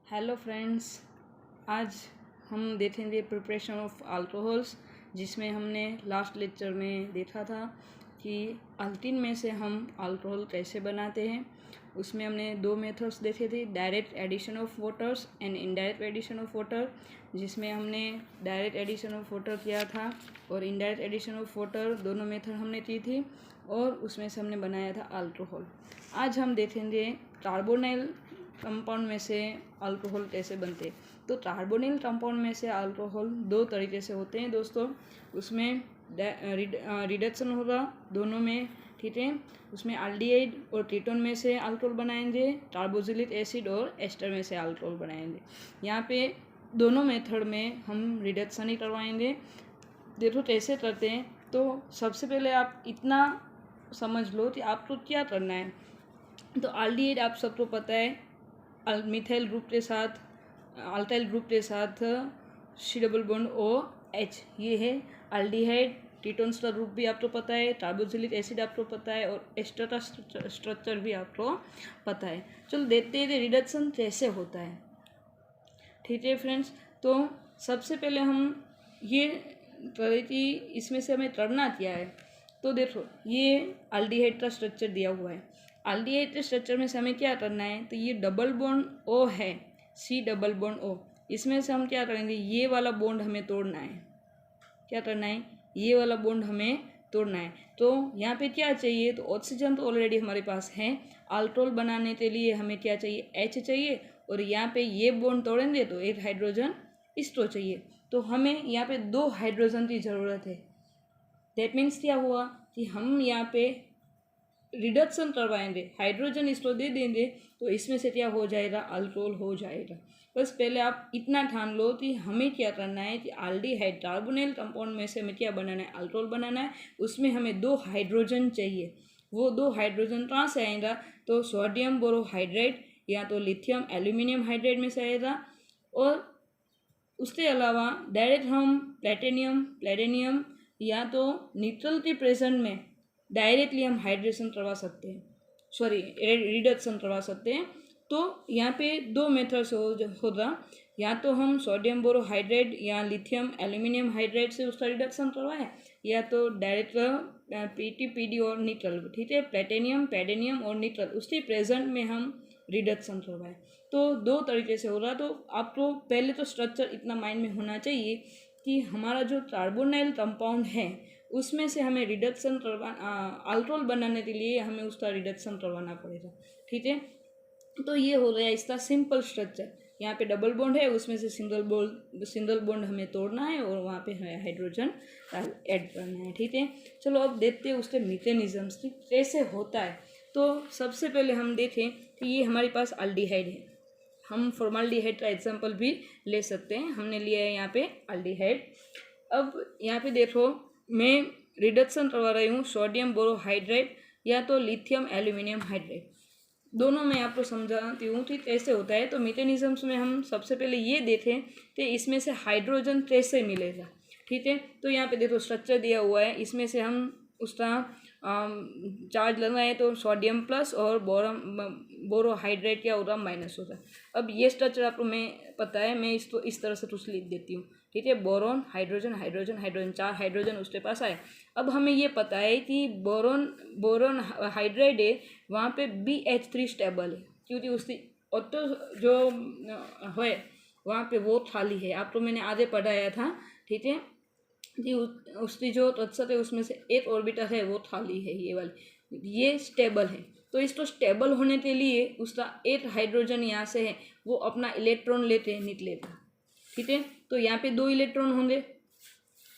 Hello friends, आज हम देखेंगे प्रिपरेशन ऑफ अल्कोहल्स, जिसमें हमने लास्ट लेक्चर में देखा था कि अल्किन में से हम अल्कोहल कैसे बनाते हैं। उसमें हमने दो मेथड्स देखे थे, direct addition of waters and indirect addition of water, जिसमें हमने डायरेक्ट एडिशन ऑफ वाटर किया था और इनडायरेक्ट एडिशन ऑफ वाटर दोनों मेथड हमने की थी और उसमें से हमने बनाया था अल्कोहल। आज हम देखेंगे कार्बोनाइल कंपाउंड में से अल्कोहल कैसे बनते हैं। तो कार्बोनिल कंपाउंड में से अल्कोहल दो तरीके से होते हैं दोस्तों। उसमें रिडक्शन होगा दोनों में, ठीक है। उसमें एल्डिहाइड और कीटोन में से अल्कोहल बनाएंगे, कार्बोक्सिलिक एसिड और एस्टर में से अल्कोहल बनाएंगे। यहाँ पे दोनों मेथड में हम रिडक्शन ही करवाएंगे। देखो कैसे करते हैं। तो सबसे पहले आप इतना समझ लो कि आपको क्या करना है। तो एल्डिहाइड आप सबको पता है, मिथाइल ग्रुप के साथ अल्काइल ग्रुप के साथ सी डबल बॉन्ड OH, ये है एल्डिहाइड। कीटोन्स का ग्रुप भी आपको पता है, कार्बोक्सिलिक एसिड आपको पता है और एस्टर का स्ट्रक्चर भी आपको पता है। चलो देखते हैं रिडक्शन कैसे होता है, ठीक है फ्रेंड्स। तो सबसे पहले हम ये करें कि इसमें से हमें करना क्या है। तो देखो, ये एल्डिहाइड का स्ट्रक्चर दिया हुआ है। एल्डिहाइड के स्ट्रक्चर में से हमें क्या करना है, तो ये डबल बॉन्ड O है, C डबल बॉन्ड O। इसमें से हम क्या करेंगे, ये वाला बॉन्ड हमें तोड़ना है। क्या करना है, ये वाला बॉन्ड हमें तोड़ना है। तो यहाँ पे क्या चाहिए, तो ऑक्सीजन तो ऑलरेडी हमारे पास है। अल्कोहल बनाने के लिए हमें क्या चाहिए, H चाहिए। और यहाँ पे ये बॉन्ड तोड़ेंगे तो एक हाइड्रोजन इसको चाहिए। तो हमें यहाँ पे दो हाइड्रोजन की ज़रूरत है। दैट मीन्स क्या हुआ कि हम यहाँ पे रिडक्शन करवाएंगे, हाइड्रोजन इसको दे देंगे तो इसमें से क्या हो जाएगा, अल्कोहल हो जाएगा। बस पहले आप इतना ठान लो कि हमें क्या करना है कि एल्डिहाइड कार्बोनिल कंपाउंड में से हमें क्या बनाना है, अल्कोहल बनाना है। उसमें हमें दो हाइड्रोजन चाहिए। वो दो हाइड्रोजन कहाँ से आएगा, तो सोडियम बोरोहाइड्रेट या तो लिथियम एल्यूमिनियम हाइड्रेट में से आएगा। और उसके अलावा डायरेक्ट हम प्लेटिनियम या तो न्यूट्रल के प्रेजेंट में डायरेक्टली हम हाइड्रेशन करवा सकते हैं, रिडक्शन करवा सकते हैं। तो यहाँ पे दो मेथड्स होगा, या तो हम सोडियम बोरोहाइड्रेट या लिथियम एल्यूमिनियम हाइड्रेट से उसका रिडक्शन करवाएं, या तो डायरेक्ट PT और निकल, ठीक है, प्लेटिनियम पैडेनियम और निकल उसके प्रेजेंट में हम रिडक्शन करवाएं। तो दो तरीके से होगा। तो आपको पहले तो स्ट्रक्चर इतना माइंड में होना चाहिए कि हमारा जो कार्बोनाइल कंपाउंड है उसमें से हमें रिडक्शन अल्कोहल बनाने के लिए हमें उसका रिडक्शन करवाना पड़ेगा, ठीक है। तो ये हो गया इसका सिंपल स्ट्रक्चर। यहाँ पे डबल बॉन्ड है, उसमें से सिंगल बॉन्ड हमें तोड़ना है और वहाँ पे हमें हाइड्रोजन ऐड करना है, ठीक है। चलो अब देखते हैं उसके मैकेनिज्म्स की कैसे होता है। तो सबसे पहले हम देखें कि ये हमारे पास एल्डिहाइड है। हम फॉर्मल्डिहाइड का एग्जाम्पल भी ले सकते हैं, हमने लिया है यहाँ पे एल्डिहाइड। अब यहाँ पे देखो, मैं रिडक्शन करवा रही हूँ सोडियम बोरोहाइड्रेट या तो लिथियम एल्यूमिनियम हाइड्रेट। दोनों में आपको समझाती हूँ कि कैसे होता है। तो मैकेनिज्म्स में हम सबसे पहले ये देखें कि इसमें से हाइड्रोजन कैसे मिलेगा, ठीक है। तो यहाँ पे देखो स्ट्रक्चर दिया हुआ है, इसमें से हम उसका चार्ज लगाए तो सोडियम प्लस और बोरोहाइड्रेट क्या होगा, माइनस होगा। अब ये स्ट्रक्चर आपको मैं पता है, मैं इसको इस तरह से कुछ लिख देती हूँ, ठीक है। बोरोन हाइड्रोजन हाइड्रोजन हाइड्रोजन, चार हाइड्रोजन उसके पास आए। अब हमें ये पता है कि बोरोन हाइड्रेट है, वहाँ पे BH3 स्टेबल है, क्योंकि उसकी ऑटो जो है वहाँ पे वो खाली है। आपको मैंने आगे पढ़ाया था, ठीक है, कि उसकी जो तत्सत है उसमें से एक ऑर्बिटल है वो खाली है, ये वाली, ये स्टेबल है। तो इसको स्टेबल होने के लिए उसका एक हाइड्रोजन यहाँ से है, वो अपना इलेक्ट्रॉन लेते निकलेगा, ठीक है। तो यहाँ पे दो इलेक्ट्रॉन होंगे,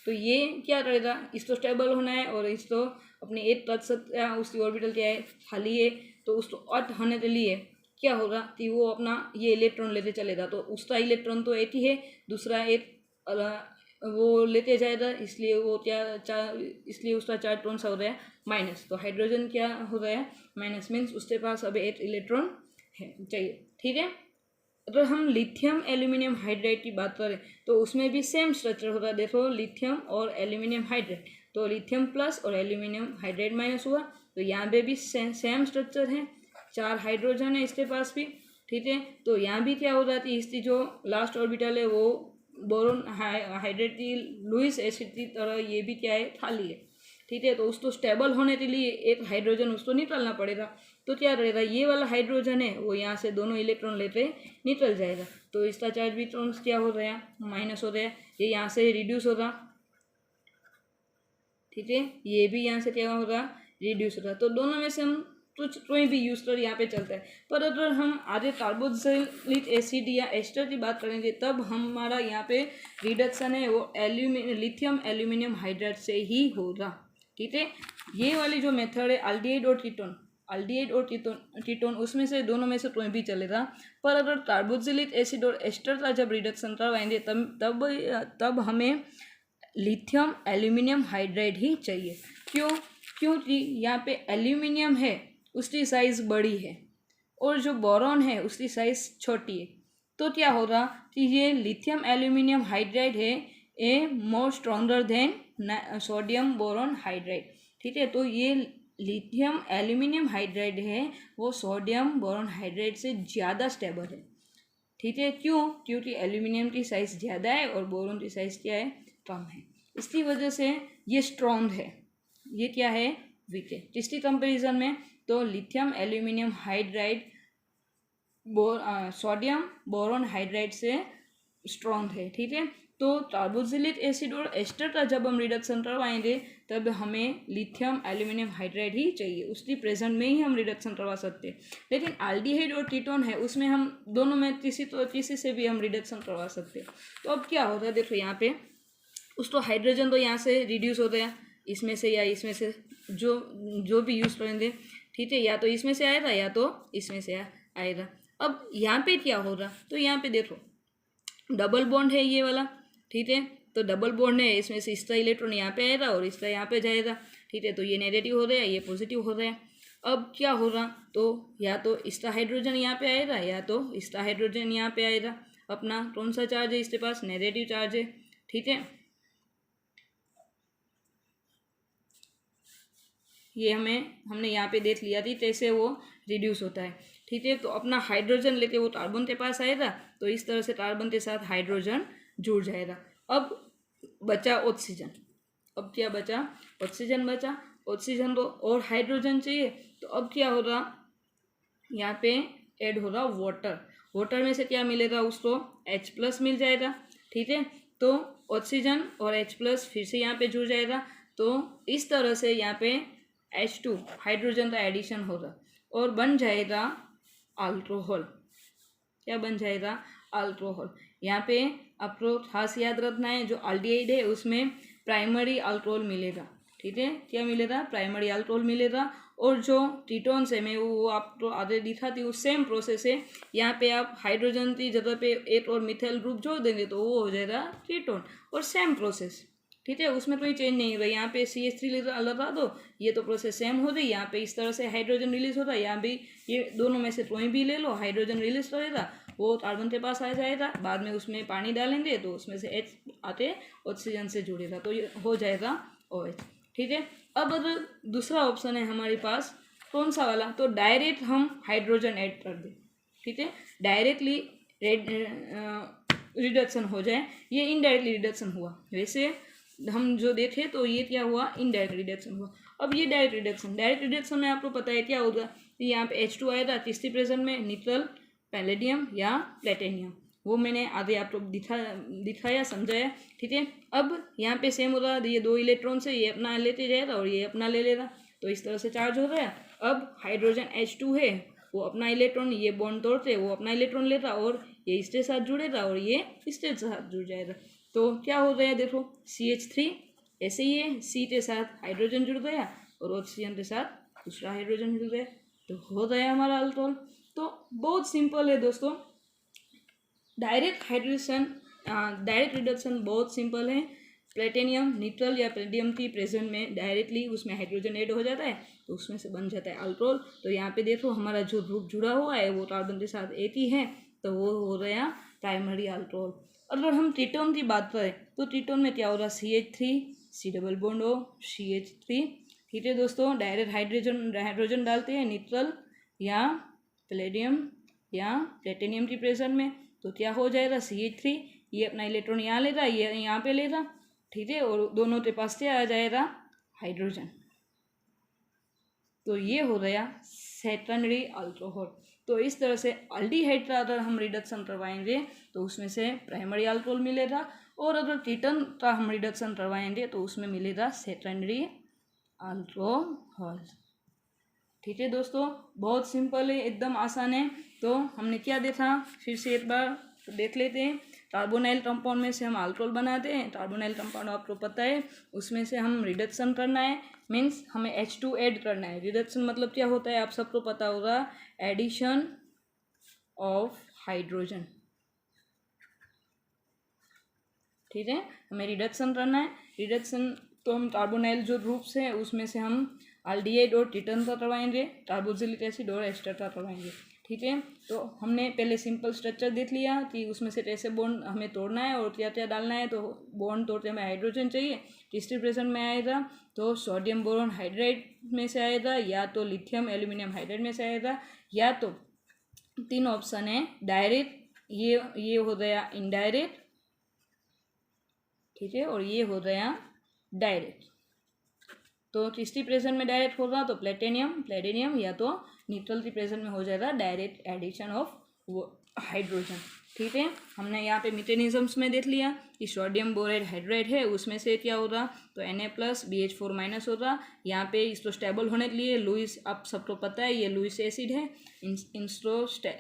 तो ये क्या करेगा, इसको स्टेबल होना है और इसको अपने एक तत्सत उसकी ऑर्बिटल क्या है, खाली है। तो उसको अर्थ होने के लिए क्या होगा कि वो अपना ये इलेक्ट्रॉन लेते चलेगा। तो उसका इलेक्ट्रॉन तो एक ही है, दूसरा एक वो लेते जाएगा, इसलिए वो इसलिए उसका चार्ज कौन सा हो गया, माइनस। तो हाइड्रोजन क्या हो गया, माइनस, मीन्स उसके पास अब एक इलेक्ट्रॉन है चाहिए, ठीक है। अगर हम लिथियम एल्यूमिनियम हाइड्रेट की बात करें तो उसमें भी सेम स्ट्रक्चर होता है। देखो लिथियम और एल्यूमिनियम हाइड्रेट, तो लिथियम प्लस और एल्यूमिनियम हाइड्रेट माइनस हुआ। तो यहाँ पे भी सेम स्ट्रक्चर है, चार हाइड्रोजन है इसके पास भी, ठीक है। तो यहाँ भी क्या हो रहा थी, इसकी जो लास्ट ऑर्बिटल है वो बोरोन हाइड्रेट की लुईस एसिड की तरह ये भी क्या है, खाली है। ठीक है। तो उसको स्टेबल होने के लिए एक हाइड्रोजन उसको निकालना पड़ेगा। तो क्या रहेगा, ये वाला हाइड्रोजन है वो यहाँ से दोनों इलेक्ट्रॉन लेते निकल जाएगा। तो इसका चार्ज भी क्या हो रहा है, माइनस हो रहा है। ये यहाँ से रिड्यूस होगा। ठीक है। ये भी यहाँ से क्या होगा, रिड्यूस होगा। तो दोनों में से हम कुछ कोई भी यूज कर यहाँ पे चलता है। पर अगर हम आगे कार्बोक्सिलिक एसिड या एस्टर की बात करेंगे तब हमारा यहाँ पे रिडक्शन है वो लिथियम एल्यूमिनियम हाइड्राइड से ही होगा। ठीक है। ये वाली जो मेथड है अल्डिहाइड और कीटोन उसमें से दोनों में से कोई भी चलेगा। पर अगर कार्बोक्सिलिक एसिड और एस्टर का जब रिडक्शन करवाएंगे तब हमें लिथियम एल्यूमिनियम हाइड्राइड ही चाहिए। क्योंकि यहाँ पे एल्यूमिनियम है उसकी साइज़ बड़ी है और जो बोरॉन है उसकी साइज़ छोटी है। तो क्या होगा कि ये लिथियम एल्यूमिनियम हाइड्राइड है a more stronger than sodium boron hydride. ठीक है। तो ये लिथियम एल्यूमिनियम हाइड्राइड है वो सोडियम बोरॉन हाइड्राइड से ज़्यादा स्टेबल है। ठीक है। क्योंकि एल्यूमिनियम की साइज़ ज़्यादा है और बोरॉन की साइज़ क्या है, कम है। इसकी वजह से ये स्ट्रॉन्ग है, ये क्या है, वीक है। किसकी कंपैरिजन में, तो lithium aluminium hydride sodium boron hydride से स्ट्रॉन्ग है। ठीक है। तो कार्बोक्सिलिक एसिड और एस्टर का जब हम रिडक्शन करवाएंगे तब हमें लिथियम एल्यूमिनियम हाइड्राइड ही चाहिए, उसकी प्रेजेंट में ही हम रिडक्शन करवा सकते हैं। लेकिन एल्डिहाइड और कीटोन है उसमें हम दोनों में किसी से भी हम रिडक्शन करवा सकते हैं। तो अब क्या होता है, देखो यहाँ पे उसको हाइड्रोजन तो यहाँ से रिड्यूस होता है इसमें से या इसमें से, जो भी यूज़ करेंगे। ठीक है। या तो इसमें से आएगा या तो इसमें से आएगा। अब यहाँ पे क्या होगा, तो यहाँ पे देखो डबल बॉन्ड है ये वाला। ठीक है। तो डबल बॉन्ड है, इसमें से इसका इलेक्ट्रॉन यहाँ पे आएगा और इसका यहाँ पे जाएगा। ठीक है। तो ये नेगेटिव हो रहा है, ये पॉजिटिव हो रहा है। अब क्या होगा, तो या तो इसका हाइड्रोजन यहाँ पे आएगा या तो इसका हाइड्रोजन यहाँ पे आएगा। अपना कौन सा चार्ज है इसके पास, नेगेटिव चार्ज है। ठीक है। ये हमने यहाँ पे देख लिया थी कैसे वो रिड्यूस होता है। ठीक है। तो अपना हाइड्रोजन लेके वो कार्बन के पास आएगा, तो इस तरह से कार्बन के साथ हाइड्रोजन जुड़ जाएगा। अब बचा ऑक्सीजन। अब क्या बचा, ऑक्सीजन बचा। ऑक्सीजन तो और हाइड्रोजन चाहिए, तो अब क्या होगा, यहाँ पे ऐड होगा वाटर। वाटर में से क्या मिलेगा, उसको H+ मिल जाएगा। ठीक है। तो ऑक्सीजन और H+ फिर से यहाँ पे जुड़ जाएगा। तो इस तरह से यहाँ पे H2 हाइड्रोजन का एडिशन होगा और बन जाएगा अल्कोहल। क्या बन जाएगा, अल्कोहल। यहाँ पे आपको खास याद रखना है, जो एल्डिहाइड है उसमें प्राइमरी अल्कोहल मिलेगा। ठीक है। क्या मिलेगा, प्राइमरी अल्कोहल मिलेगा। और जो कीटोन्स है मैं वो आपको आगे दिखाती हूँ, सेम प्रोसेस है। यहाँ पे आप हाइड्रोजन की जगह पे एक और मिथाइल ग्रुप जोड़ देंगे तो वो हो जाएगा कीटोन, और सेम प्रोसेस। ठीक है। उसमें कोई चेंज नहीं होगा। यहाँ पे CH3 लगा दो, ये तो प्रोसेस सेम हो गई। यहाँ पे इस तरह से हाइड्रोजन रिलीज होता है, यहाँ भी ये दोनों में से कोई भी ले लो, हाइड्रोजन रिलीज करेगा, वो कार्बन के पास आ जाएगा। बाद में उसमें पानी डालेंगे तो उसमें से H आते ऑक्सीजन से जुड़ेगा, तो ये हो जाएगा OH। ठीक है। अब अगर दूसरा ऑप्शन है हमारे पास, कौन सा वाला, तो डायरेक्ट हम हाइड्रोजन ऐड कर दें। ठीक है। डायरेक्टली रिडक्शन हो जाए, ये इनडायरेक्टली रिडक्शन हुआ। वैसे हम जो देखे तो ये क्या हुआ, इनडायरेक्ट रिडक्शन हुआ। अब ये डायरेक्ट रिडक्शन में आपको पता है क्या होगा, यहाँ पे H2 आएगा, तीसरी प्रेजेंट में निकल, पैलेडियम या प्लेटिनियम, वो मैंने आगे आपको दिखाया समझाया। ठीक है। अब यहाँ पे सेम होगा, ये दो इलेक्ट्रॉन से ये अपना लेते जाएगा और ये अपना ले लेगा, तो इस तरह से चार्ज हो रहा है। अब हाइड्रोजन H2 है, वो अपना इलेक्ट्रॉन, ये बॉन्ड तोड़ते वो अपना इलेक्ट्रॉन लेता और ये इसके साथ जुड़ेगा और ये इसके साथ जुड़ जाएगा। तो क्या हो गया, देखो CH3 ऐसे ही है, C के साथ हाइड्रोजन जुड़ गया और ऑक्सीजन के साथ दूसरा हाइड्रोजन जुड़ गया, तो हो गया हमारा अल्कोहल। तो बहुत सिंपल है दोस्तों, डायरेक्ट रिडक्शन बहुत सिंपल है। प्लेटिनियम, निकल या पैलेडियम की प्रेजेंट में डायरेक्टली उसमें हाइड्रोजन ऐड हो जाता है, तो उसमें से बन जाता है अल्कोहल। तो यहाँ पे देखो हमारा जो ग्रुप जुड़ा हुआ है वो कार्बन के साथ एक ही है, तो वो हो गया प्राइमरी अल्कोहल। अगर हम कीटोन की बात करें तो कीटोन में क्या हो रहा है, CH3 C डबल बॉन्ड हो CH3। ठीक है दोस्तों, डायरेक्ट हाइड्रोजन डालते हैं, निकल या पैलेडियम यहाँ प्लेटिनियम की प्रेजेंट में, तो क्या हो जाएगा CH3, ये अपना इलेक्ट्रॉन यहाँ ले रहा, ये यहाँ पे ले रहा, ठीक है, और दोनों के पास क्या आ जाएगा, हाइड्रोजन। तो ये हो गया सेकेंडरी अल्कोहल। तो इस तरह से अल्डिहाइड का अगर हम रिडक्शन करवाएंगे तो उसमें से प्राइमरी अल्कोहल मिलेगा, और अगर कीटन का हम रिडक्शन करवाएंगे तो उसमें मिलेगा सेकेंडरी अल्कोहल। ठीक है दोस्तों, बहुत सिंपल है, एकदम आसान है। तो हमने क्या देखा, फिर से एक बार देख लेते हैं। कार्बोनाइल कंपाउंड में से हम अल्कोहल बनाते हैं। कार्बोनाइल कंपाउंड आपको पता है, उसमें से हम रिडक्शन करना है, मीन्स हमें H2 ऐड करना है। रिडक्शन मतलब क्या होता है, आप सबको पता होगा, एडिशन ऑफ हाइड्रोजन। ठीक है, हमें रिडक्शन करना है। रिडक्शन तो हम कार्बोनाइल जो ग्रुप्स हैं उसमें से हम अल्डिहाइड और कीटन का करवाएंगे, कार्बोक्सिलिक एसिड और एस्टर का करवाएंगे। ठीक है, तो हमने पहले सिंपल स्ट्रक्चर देख लिया कि उसमें से कैसे बॉन्ड हमें तोड़ना है और क्या क्या डालना है। तो बॉन्ड तोड़ते हमें हाइड्रोजन चाहिए, तीसरी प्रेजेंट में आएगा तो सोडियम बोरोन हाइड्राइड में से आएगा, या तो लिथियम एल्यूमिनियम हाइड्राइड में से आएगा, या तो तीन ऑप्शन है, डायरेक्ट, ये हो गया इनडायरेक्ट, ठीक है, और ये हो गया डायरेक्ट। तो तीसरी प्रेजेंट में डायरेक्ट होगा तो प्लेटिनियम, या तो न्यूट्रल की प्रेजेंट में हो जाएगा डायरेक्ट एडिशन ऑफ हाइड्रोजन। ठीक है, हमने यहाँ पे मैकेनिज्म्स में देख लिया कि सोडियम बोराइड हाइड्राइड है, उसमें से क्या होगा, तो Na+BH4- होगा। यहाँ पे इसको स्टेबल होने के लिए लुईस, आप सबको पता है ये लुईस एसिड है,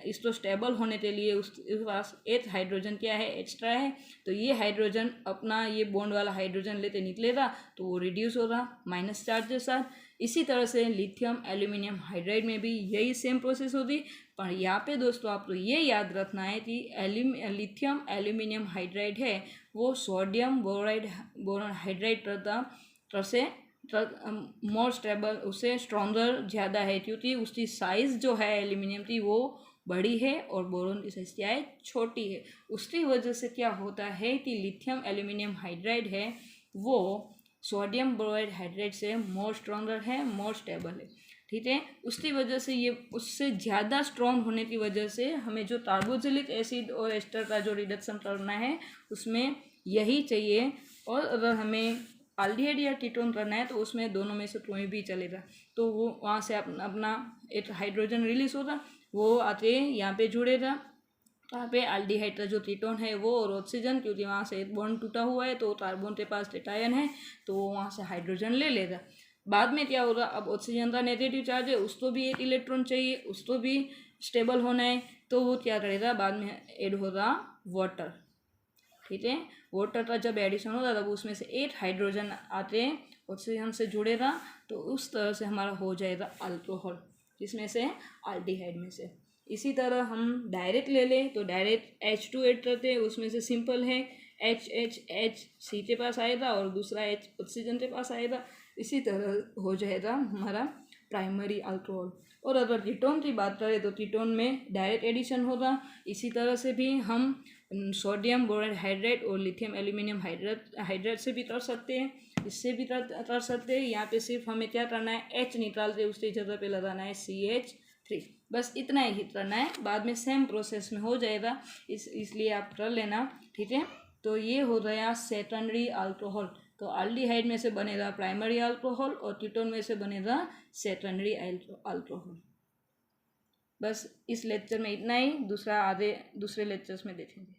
इसको स्टेबल होने के लिए उसके पास एक हाइड्रोजन क्या है, एक्स्ट्रा है। तो ये हाइड्रोजन अपना ये बॉन्ड वाला हाइड्रोजन लेते निकलेगा तो वो रिड्यूस होगा माइनस चार्ज के साथ। इसी तरह से लिथियम एल्यूमिनियम हाइड्राइड में भी यही सेम प्रोसेस होगी। पर यहाँ पे दोस्तों आपको ये याद रखना है कि लिथियम एल्यूमिनियम हाइड्राइड है वो सोडियम बोरोन हाइड्राइड तरह से मोर स्टेबल, उससे स्ट्रॉन्गर ज़्यादा है, क्योंकि उसकी साइज़ जो है एल्यूमिनियम की वो बड़ी है और बोरोन की साइज़ क्या है, छोटी है। उसकी वजह से क्या होता है कि लिथियम एल्यूमिनियम हाइड्राइड है वो सोडियम बोराइड हाइड्राइड से मोर स्ट्रॉन्गर है, मोर स्टेबल है। ठीक है, उसकी वजह से ये उससे ज़्यादा स्ट्रॉन्ग होने की वजह से हमें जो कार्बोक्सिलिक एसिड और एस्टर का जो रिडक्शन करना है उसमें यही चाहिए। और अगर हमें अल्डिहाइड या कीटोन करना है तो उसमें दोनों में से कोई भी चलेगा। तो वो वहाँ से अपना एक हाइड्रोजन रिलीज होगा, वो आते यहाँ पे जुड़ेगा। वहाँ पे अल्डिहाइड का जो कीटोन है वो और ऑक्सीजन, क्योंकि वहाँ से एक बॉन्ड टूटा हुआ है तो कार्बन के पास केटायन है तो वो वहाँ से हाइड्रोजन ले लेगा। बाद में क्या होगा, अब ऑक्सीजन का नेगेटिव चार्ज है, उसको भी एक इलेक्ट्रॉन चाहिए, उसको भी स्टेबल होना है, तो वो क्या करेगा, बाद में ऐड होगा वाटर। ठीक है, वाटर का जब एडिशन होगा तब उसमें से एक हाइड्रोजन आते ऑक्सीजन से जुड़ेगा, तो उस तरह से हमारा हो जाएगा अल्कोहल, जिसमें से अल्डिहाइड में से। इसी तरह हम डायरेक्ट ले लें तो डायरेक्ट H2 ऐड करते हैं, उसमें से सिंपल है H C के पास आएगा और दूसरा H ऑक्सीजन के पास आएगा। इसी तरह हो जाएगा हमारा प्राइमरी अल्कोहल। और अगर कीटोन की बात करें तो कीटोन में डायरेक्ट एडिशन होगा। इसी तरह से भी हम सोडियम बोराइड हाइड्राइड और लिथियम एल्यूमिनियम हाइड्राइड से भी कर सकते हैं, इससे भी कर सकते हैं। यहाँ पे सिर्फ हमें क्या करना है, H निकाल के उसकी जगह पे लगाना है CH3, बस इतना ही करना है। बाद में सेम प्रोसेस में हो जाएगा, इसलिए आप कर लेना। ठीक है, तो ये हो गया सेकेंडरी अल्कोहल। तो अल्डिहाइड में से बनेगा प्राइमरी अल्कोहल और कीटोन में से बनेगा सेकेंडरी अल्कोहल। बस इस लेक्चर में इतना ही, दूसरे लेक्चर्स में देखेंगे।